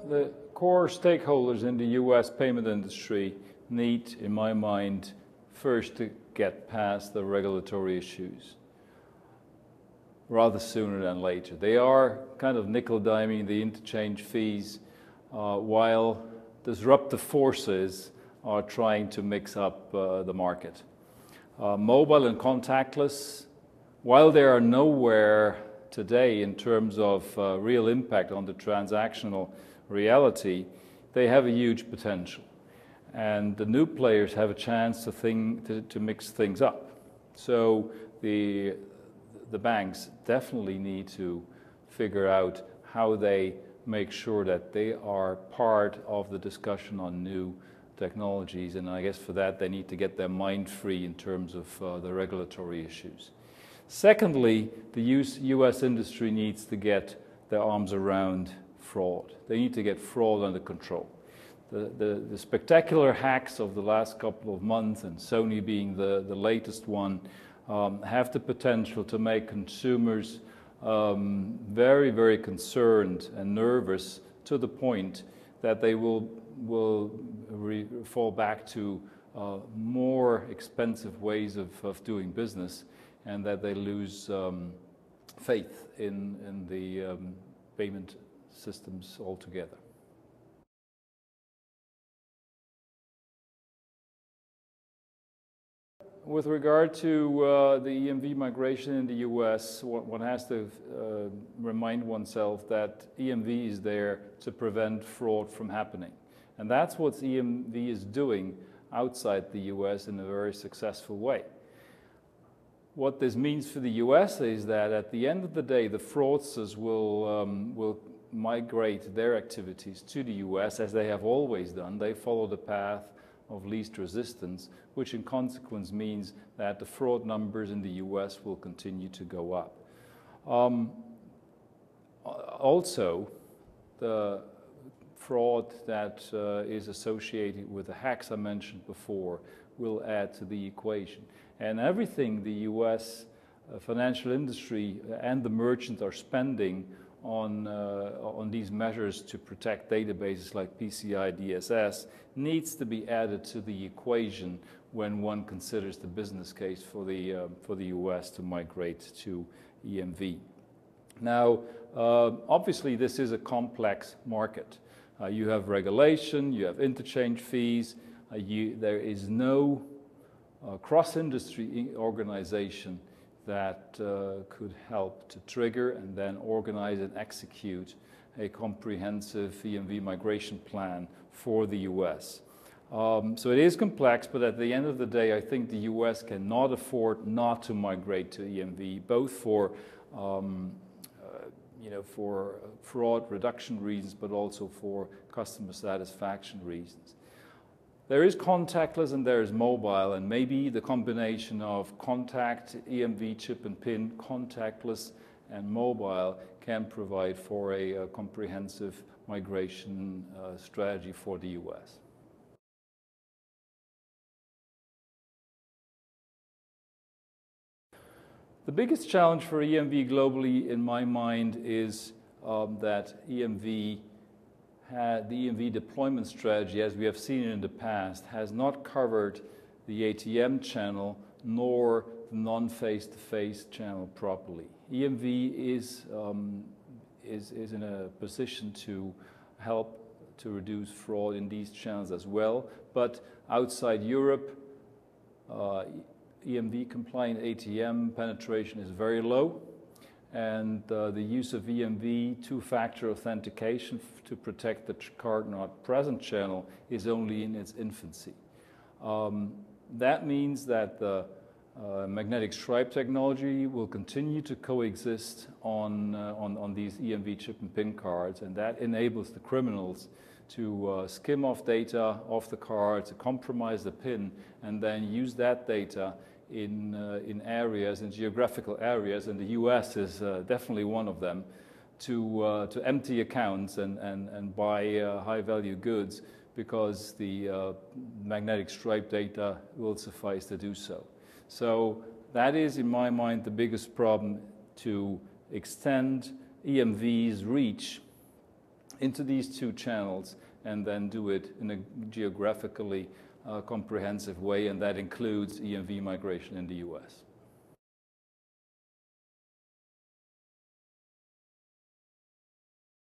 the core stakeholders in the US payment industry need, in my mind, first to get past the regulatory issues rather sooner than later. They are kind of nickel-diming the interchange fees while disruptive forces are trying to mix up the market. Mobile and contactless, while they are nowhere today in terms of real impact on the transactional reality, they have a huge potential. And the new players have a chance to mix things up. So the banks definitely need to figure out how they make sure that they are part of the discussion on new technologies, and I guess for that they need to get their mind free in terms of the regulatory issues. Secondly, the US industry needs to get their arms around fraud. They need to get fraud under control. The spectacular hacks of the last couple of months, and Sony being the latest one, have the potential to make consumers very, very concerned and nervous to the point that they will fall back to more expensive ways of doing business, and that they lose faith in the payment systems altogether. With regard to the EMV migration in the US, one has to remind oneself that EMV is there to prevent fraud from happening. And that's what EMV is doing outside the US in a very successful way. What this means for the US is that at the end of the day, the fraudsters will migrate their activities to the US, as they have always done. They follow the path of least resistance, which in consequence means that the fraud numbers in the US will continue to go up. Also, the fraud that is associated with the hacks I mentioned before will add to the equation. And everything the US financial industry and the merchants are spending on these measures to protect databases like PCI DSS needs to be added to the equation when one considers the business case for the US to migrate to EMV. Now, obviously this is a complex market. You have regulation, you have interchange fees, there is no cross-industry organization that could help to trigger and then organize and execute a comprehensive EMV migration plan for the US. So it is complex, but at the end of the day, I think the US cannot afford not to migrate to EMV, both for for fraud reduction reasons, but also for customer satisfaction reasons. There is contactless and there is mobile, and maybe the combination of contact, EMV, chip and PIN, contactless and mobile can provide for a comprehensive migration strategy for the US. The biggest challenge for EMV globally, in my mind, is that the EMV deployment strategy, as we have seen in the past, has not covered the ATM channel nor the non-face-to-face channel properly. EMV is in a position to help to reduce fraud in these channels as well, but outside Europe, EMV compliant ATM penetration is very low, and the use of EMV two-factor authentication to protect the card not present channel is only in its infancy. That means that the magnetic stripe technology will continue to coexist on these EMV chip and PIN cards, and that enables the criminals to skim off data off the card, to compromise the PIN, and then use that data in areas, in geographical areas, and the US is definitely one of them, to empty accounts and buy high-value goods, because the magnetic stripe data will suffice to do so. So that is, in my mind, the biggest problem, to extend EMV's reach into these two channels and then do it in a geographically comprehensive way, and that includes EMV migration in the US.